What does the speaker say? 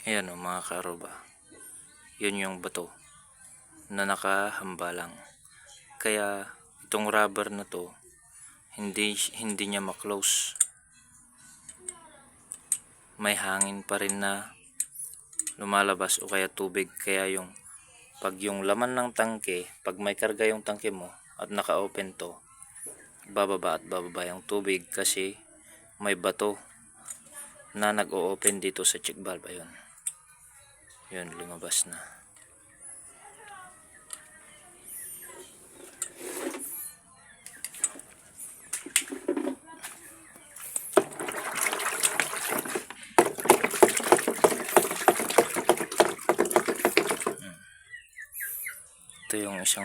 Ayan o mga karoba, yun yung bato na nakahamba lang. Kaya itong rubber na to hindi niya ma-close. May hangin pa rin na lumalabas o kaya tubig. Kaya yung pag yung laman ng tangke, pag may karga yung tangke mo at naka-open to, bababa at bababa yung tubig kasi may bato na nag-o-open dito sa check valve. Ayun, yun lumabas na.